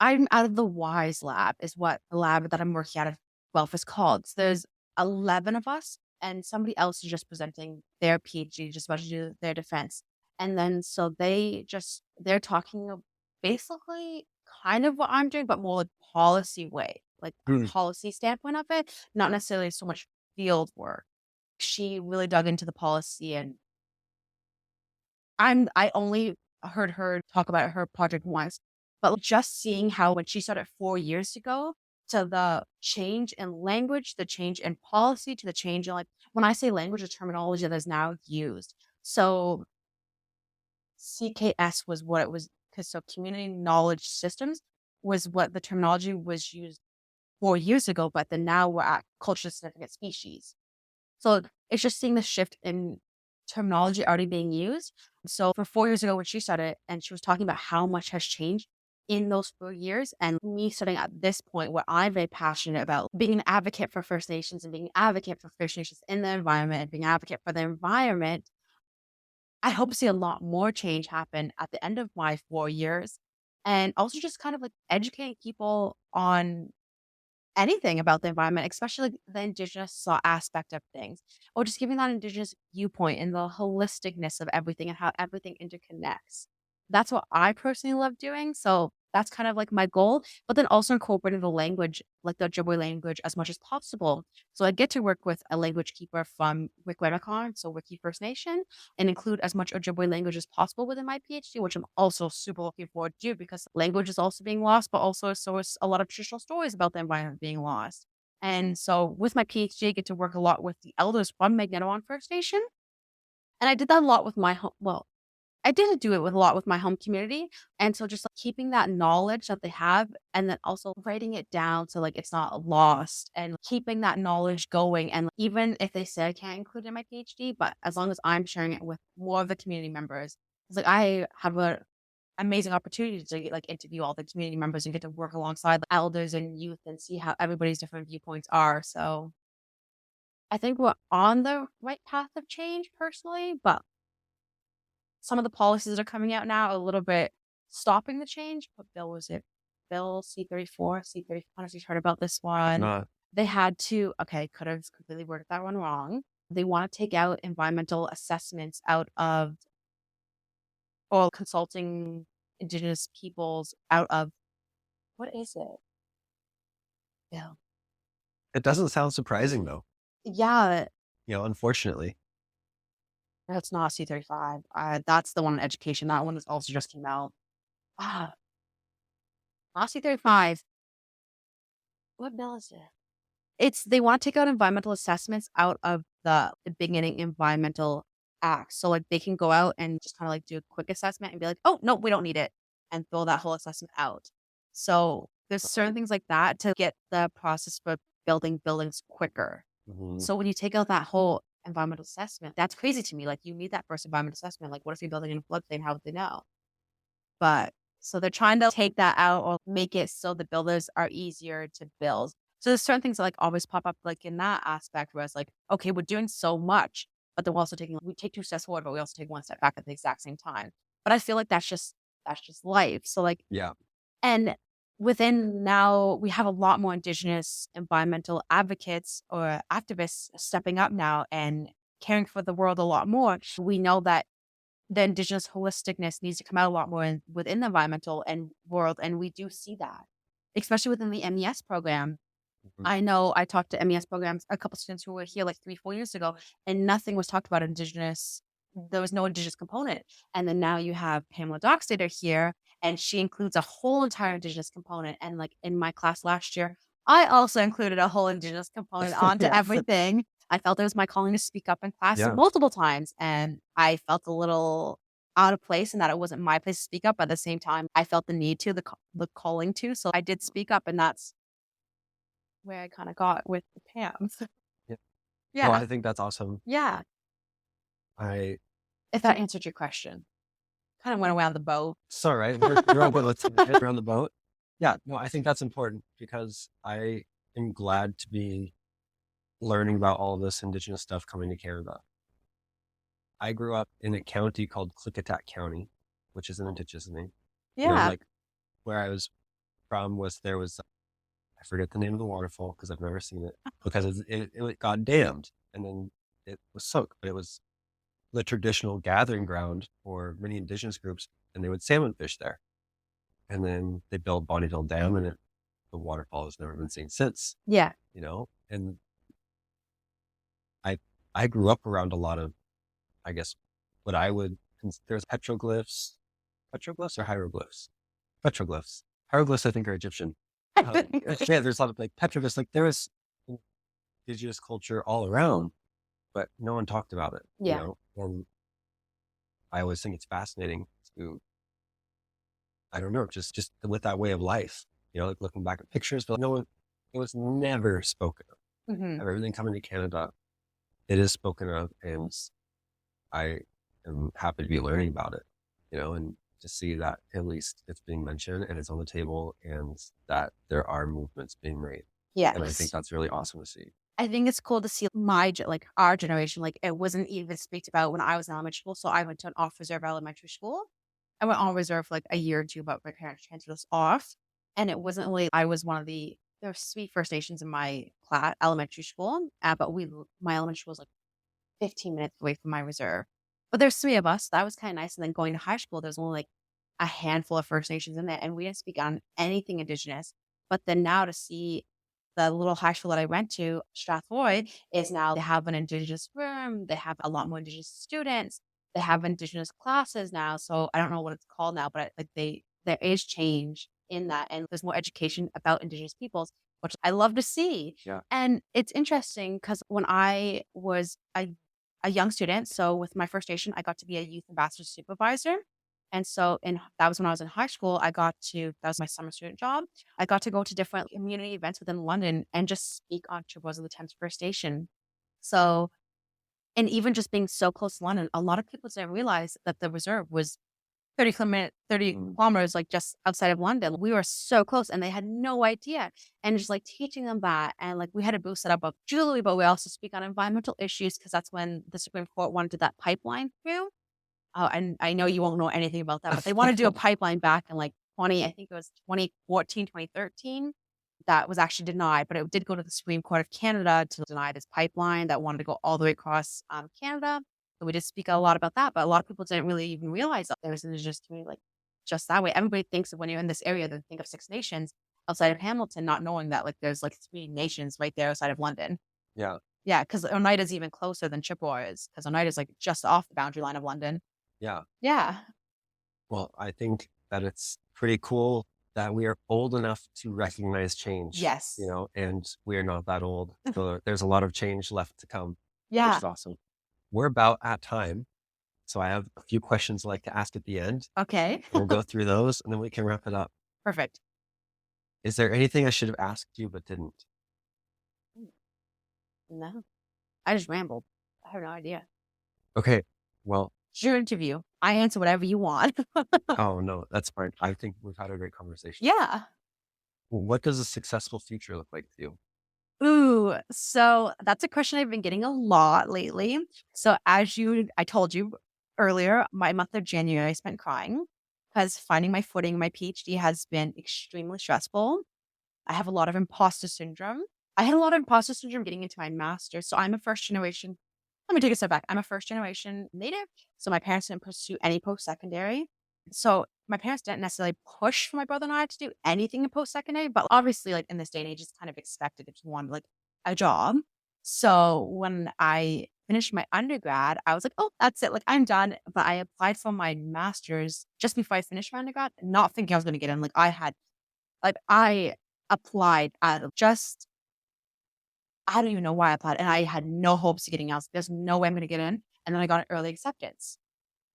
I'm out of the WISE lab, is what the lab that I'm working out of Guelph is called. So there's 11 of us, and somebody else is just presenting their PhD, just about to do their defense. And then so they're talking basically kind of what I'm doing, but more like policy way, like a Hmm. policy standpoint of it, not necessarily so much field work. She really dug into the policy, and I only heard her talk about her project once, but just seeing how when she started 4 years ago to the change in language, the change in policy, to the change in, like, when I say language, the terminology that is now used. So CKS was what it was, because so community knowledge systems was what the terminology was used 4 years ago, but then now we're at culturally significant species. So it's just seeing the shift in terminology already being used. So for 4 years ago when she started, and she was talking about how much has changed in those 4 years, and me starting at this point where I'm very passionate about being an advocate for First Nations and being an advocate for First Nations in the environment and being an advocate for the environment, I hope to see a lot more change happen at the end of my 4 years. And also just kind of like educating people on anything about the environment, especially like the indigenous aspect of things, or just giving that indigenous viewpoint and the holisticness of everything and how everything interconnects. That's what I personally love doing. So that's kind of like my goal, but then also incorporating the language, like the Ojibwe language, as much as possible. So I get to work with a language keeper from Wik-Wemikon, so Wiki First Nation, and include as much Ojibwe language as possible within my PhD, which I'm also super looking forward to do because language is also being lost, but also so is a lot of traditional stories about the environment being lost. And so with my PhD, I get to work a lot with the elders from Magnetawan First Nation. And I did that a lot with my home. Well, I didn't do it with a lot with my home community. And so just like keeping that knowledge that they have and then also writing it down so like it's not lost and keeping that knowledge going. And even if they say I can't include it in my PhD, but as long as I'm sharing it with more of the community members, it's like I have an amazing opportunity to like interview all the community members and get to work alongside the elders and youth and see how everybody's different viewpoints are. So I think we're on the right path of change personally, but some of the policies that are coming out now are a little bit stopping the change. What bill was it? Bill C-34, C-30. I don't know if you've heard about this one. Uh, They had to, okay, could have completely worded that one wrong. They want to take out environmental assessments out of, or consulting Indigenous peoples out of, what is it? Bill. It doesn't sound surprising though, Yeah, unfortunately. that's not C-35. That's the one in education. That one is also just came out. Ah, not C-35. What bill is it? It's they want to take out environmental assessments out of the beginning environmental act. So like they can go out and just kind of like do a quick assessment and be like, oh no, we don't need it, and throw that whole assessment out. So there's certain things like that to get the process for building buildings quicker. Mhm. So when you take out that whole environmental assessment, that's crazy to me. Like you need that first environmental assessment. Like what if you're building in a floodplain? How would they know? But so they're trying to take that out or make it so the builders are easier to build. So there's certain things that like always pop up like in that aspect where it's like, okay, we're doing so much, but then we're also taking we take 2 steps forward, but we also take 1 step back at the exact same time. But I feel like that's just life. So like Yeah. and within now we have a lot more indigenous environmental advocates or activists stepping up now and caring for the world a lot more. We know that the indigenous holisticness needs to come out a lot more within the environmental and world, and we do see that, especially within the MES program. Mhm. I know I talked to MES programs, a couple students who were here like 3, 4 years ago, and nothing was talked about indigenous. There was no indigenous component, and then now you have Pamela Dockstader here, and she includes a whole entire indigenous component. And like in my class last year, I also included a whole indigenous component onto Yeah. everything. I felt it was my calling to speak up in class Yeah. multiple times, and I felt a little out of place and that it wasn't my place to speak up. At the same time, I felt the need to, the calling to, so I did speak up, and that's where I kinda got with the Pams. Yeah. No, Yeah, I think that's awesome. yeah, I if that answered your question. Kinda went around the boat. It's all right. We're all good. Let's get around the boat. Yeah, no, I think that's important because am glad to be learning about all this Indigenous stuff coming to Canada. I grew up in a county called Klickitat County, which is an Indigenous name. Yeah. Like where I was from there was, I forget the name of the waterfall because I've never seen it, because it got dammed and then it was soaked, but it was the traditional gathering ground for many Indigenous groups, and they would salmon fish there. And then they built Bonnyville Dam, and the waterfall has never been seen since. Yeah. And I grew up around a lot of, I guess, what I would consider petroglyphs or hieroglyphs. Petroglyphs. Hieroglyphs, I think, are Egyptian. Yeah, there's a lot of like petroglyphs. Like there was Indigenous culture all around, but no one talked about it. Yeah. And I always think it's fascinating to, I don't know, just with that way of life, like looking back at pictures, but it was never spoken of. Mm-hmm. Everything coming to Canada, it is spoken of, and I am happy to be learning about it, and to see that at least it's being mentioned and it's on the table and that there are movements being made. Yes. And I think that's really awesome to see. I think it's cool to see our generation, like it wasn't even speaked about when I was in elementary school. So I went to an off-reserve elementary school. I went on reserve for like a year or two, but my parents transferred us off. And it wasn't really, I was there were 3 First Nations in my class, elementary school, but my elementary school was like 15 minutes away from my reserve. But there's 3 of us. That was kind of nice. And then going to high school, there's only like a handful of First Nations in there, and we didn't speak on anything Indigenous. But then now to see the little high school that I went to, Strathroy, is now they have an Indigenous room. They have a lot more Indigenous students. They have Indigenous classes now. So I don't know what it's called now, but there is change in that, and there's more education about Indigenous peoples, which I love to see. Yeah. And it's interesting because when I was a young student, so with my First Nation, I got to be a youth ambassador supervisor. And so that was when I was in high school. That was my summer student job. I got to go to different community events within London and just speak on Tribbles of the Thames First Station. So, and even just being so close to London, a lot of people didn't realize that the reserve was 30 kilometers, like just outside of London. We were so close and they had no idea. And just like teaching them that. And like we had a booth set up of jewelry, but we also speak on environmental issues because that's when the Supreme Court wanted that pipeline through. And I know you won't know anything about that, but they want to do a pipeline back in like I think it was 2014, 2013. That was actually denied, but it did go to the Supreme Court of Canada to deny this pipeline that wanted to go all the way across Canada. So we did speak a lot about that, but a lot of people didn't really even realize that there was an Indigenous community like just that way. Everybody thinks that when you're in this area, they think of 6 nations outside of Hamilton, not knowing that like there's like 3 nations right there outside of London. Yeah. Yeah, because Oneida's even closer than Chippewa is, because Oneida's like just off the boundary line of London. Yeah. Yeah. Well, I think that it's pretty cool that we are old enough to recognize change. Yes. And we are not that old. So there's a lot of change left to come. Yeah. Which is awesome. We're about at time. So I have a few questions I'd like to ask at the end. Okay. We'll go through those and then we can wrap it up. Perfect. Is there anything I should have asked you but didn't? No. I just rambled. I have no idea. Okay. Well, It's your interview. I answer whatever you want. oh no, that's fine. I think we've had a great conversation. Yeah. What does a successful future look like to you? Ooh, so that's a question I've been getting a lot lately. So I told you earlier, my month of January I spent crying because finding my footing in my PhD has been extremely stressful. I have a lot of imposter syndrome. I had a lot of imposter syndrome getting into my master's. So I'm a first generation. Let me take a step back. I'm a first generation native. So my parents didn't pursue any post-secondary. So my parents didn't necessarily push for my brother and I to do anything in post-secondary, but obviously like in this day and age, it's kind of expected if you want like a job. So when I finished my undergrad, I was like, oh, that's it. Like I'm done. But I applied for my master's just before I finished my undergrad, not thinking I was going to get in. I applied out of just, I don't even know why I applied. And I had no hopes of getting out. There's no way I'm going to get in. And then I got an early acceptance,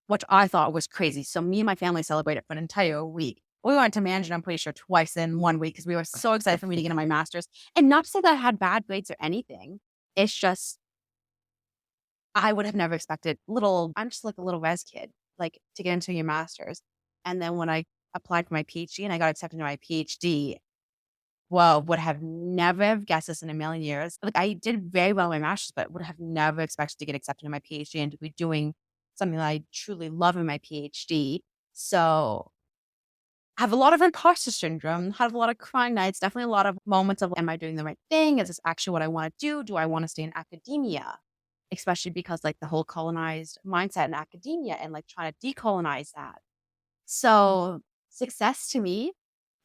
which I thought was crazy. So me and my family celebrated for an entire week. We went to Mansion, I'm pretty sure twice in 1 week because we were so excited for me to get in my master's. And not to say that I had bad grades or anything. It's just, I would have never expected I'm just like a little res kid, like to get into your master's. And then when I applied for my PhD and I got accepted to my PhD, whoa, would have never have guessed this in a million years. Like I did very well in my master's, but would have never expected to get accepted in my PhD and to be doing something that I truly love in my PhD. So I have a lot of imposter syndrome, have a lot of crying nights, definitely a lot of moments of, am I doing the right thing? Is this actually what I want to do? Do I want to stay in academia? Especially because like the whole colonized mindset in academia and like trying to decolonize that. So success to me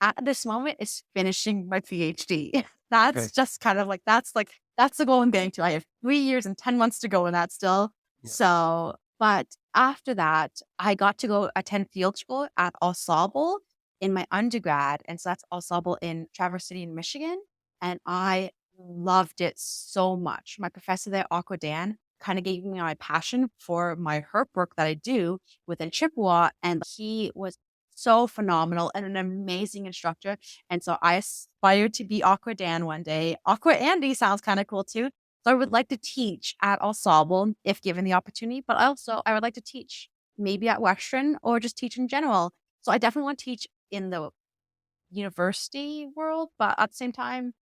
at this moment is finishing my PhD. Okay. That's just kind of like, that's the goal I'm getting to. I have 3 years and 10 months to go in that still. Yeah. So, but after that, I got to go attend field school at Ensemble in my undergrad. And so that's Ensemble in Traverse City in Michigan. And I loved it so much. My professor there, Aqua Dan, kind of gave me my passion for my herp work that I do within Chippewa. And he was so phenomenal and an amazing instructor. And so I aspired to be Aqua Dan one day. Aqua Andie sounds kind of cool too. So I would like to teach at Ensemble if given the opportunity, but also I would like to teach maybe at Western or just teach in general. So I definitely want to teach in the university world, but at the same time,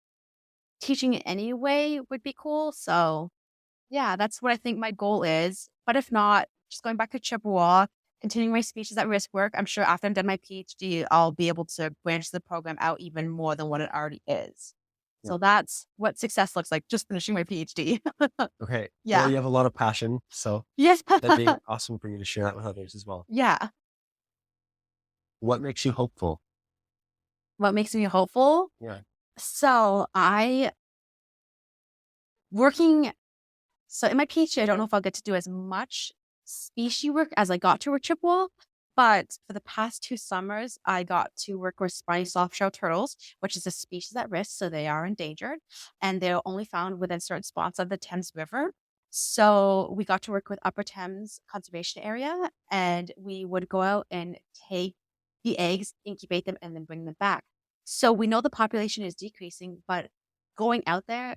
teaching it anyway would be cool. So yeah, that's what I think my goal is. But if not, just going back to Chippewa, continuing my species at risk work, I'm sure after I'm done my PhD, I'll be able to branch the program out even more than what it already is. Yeah. So that's what success looks like, just finishing my PhD. Okay. Yeah. Well, you have a lot of passion, so Yes. that'd be awesome for you to share that with others as well. Yeah. What makes you hopeful? What makes me hopeful? Yeah. So so in my PhD, I don't know if I'll get to do as much species work as I got to with Chippewa, but for the past 2 summers, I got to work with spiny softshell turtles, which is a species at risk, so they are endangered, and they're only found within certain spots of the Thames River. So we got to work with Upper Thames Conservation Area, and we would go out and take the eggs, incubate them, and then bring them back. So we know the population is decreasing, but going out there,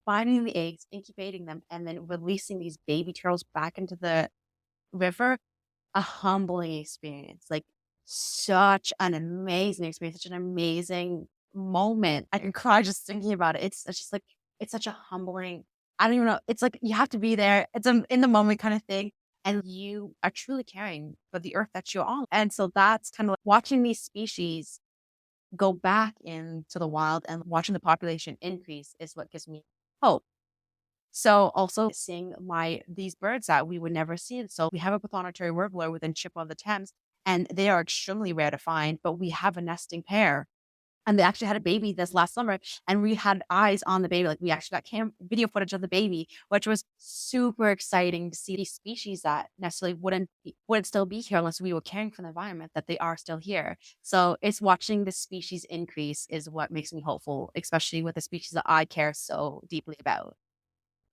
finding the eggs, incubating them, and then releasing these baby turtles back into the river, a humbling experience. Like such an amazing experience, such an amazing moment. I can cry just thinking about it. It's just like, it's such a humbling, I don't even know. It's like you have to be there. It's an in the moment kind of thing. And you are truly caring for the earth that you're on. And so that's kind of like watching these species go back into the wild and watching the population increase is what gives me hope. So also seeing these birds that we would never see. So we have a Prothonotary Warbler within Chippewa of the Thames, and they are extremely rare to find, but we have a nesting pair. And they actually had a baby this last summer, and we had eyes on the baby. Like we actually got video footage of the baby, which was super exciting to see these species that necessarily wouldn't still be here unless we were caring for the environment, that they are still here. So it's watching the species increase is what makes me hopeful, especially with the species that I care so deeply about.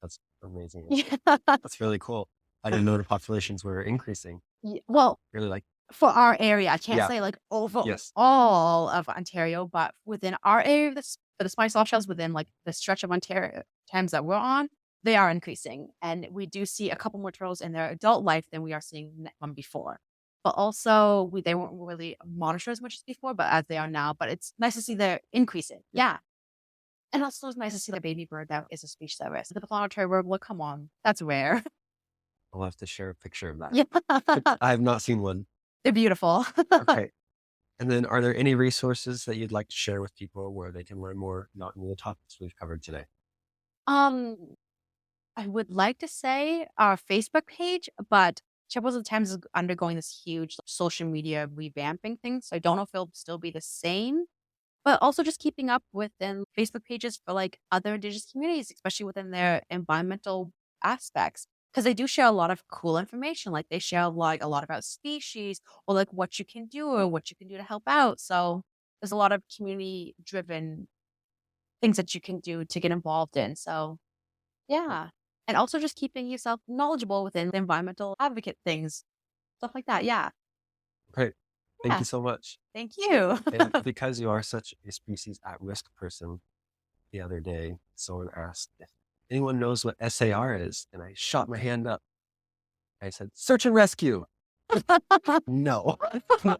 That's amazing. Yeah. That's really cool. I didn't know the populations were increasing. Well, Really like, for our area, I can't Yeah. say like over Yes. all of Ontario, but within our area, for the spiny softshells within like the stretch of Ontario Thames that we're on, they are increasing, and we do see a couple more turtles in their adult life than we are seeing from before. But also, they weren't really monitored as much as before, but as they are now. But it's nice to see they're increasing. Yeah. And also, it's nice to see the baby bird that is a species at risk. The Prothonotary Warbler, come on, that's rare. I'll have to share a picture of that. Yeah. I have not seen one. They're beautiful. Okay. And then are there any resources that you'd like to share with people where they can learn more, not only the topics we've covered today? I would like to say our Facebook page, but Chippewas of the Thames is undergoing this huge social media revamping thing. So I don't know if it'll still be the same, but also just keeping up within Facebook pages for like other Indigenous communities, especially within their environmental aspects. Because they do share a lot of cool information. Like they share like a lot about species or like what you can do or what you can do to help out. So there's a lot of community driven things that you can do to get involved in. So yeah. And also just keeping yourself knowledgeable within the environmental advocate things, stuff like that. Yeah. Great. Thank Yeah. you so much. Thank you. And because you are such a species at risk person, the other day, someone asked if anyone knows what SAR is. And I shot my hand up. I said, search and rescue. No.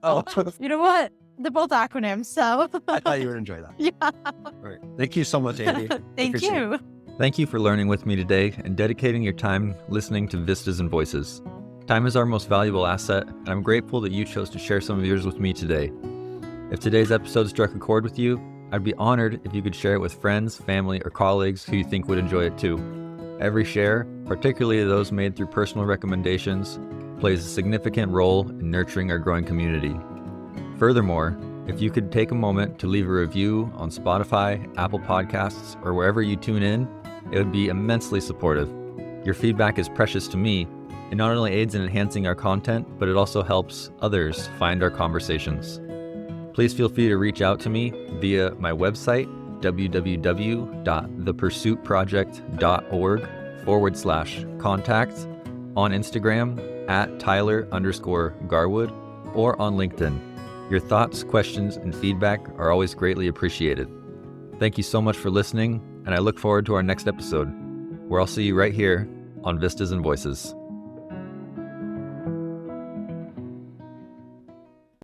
Oh. You know what? They're both acronyms, so. I thought you would enjoy that. Yeah. All right. Thank you so much, Andie. Thank Appreciate you. Thank you for learning with me today and dedicating your time listening to Vistas and Voices. Time is our most valuable asset, and I'm grateful that you chose to share some of yours with me today. If today's episode struck a chord with you, I'd be honored if you could share it with friends, family, or colleagues who you think would enjoy it too. Every share, particularly those made through personal recommendations, plays a significant role in nurturing our growing community. Furthermore, if you could take a moment to leave a review on Spotify, Apple Podcasts, or wherever you tune in, it would be immensely supportive. Your feedback is precious to me. It not only aids in enhancing our content, but it also helps others find our conversations. Please feel free to reach out to me via my website, www.thepursuitproject.org/contact, on Instagram @Tyler_Garwood, or on LinkedIn. Your thoughts, questions, and feedback are always greatly appreciated. Thank you so much for listening, and I look forward to our next episode, where I'll see you right here on Vistas and Voices.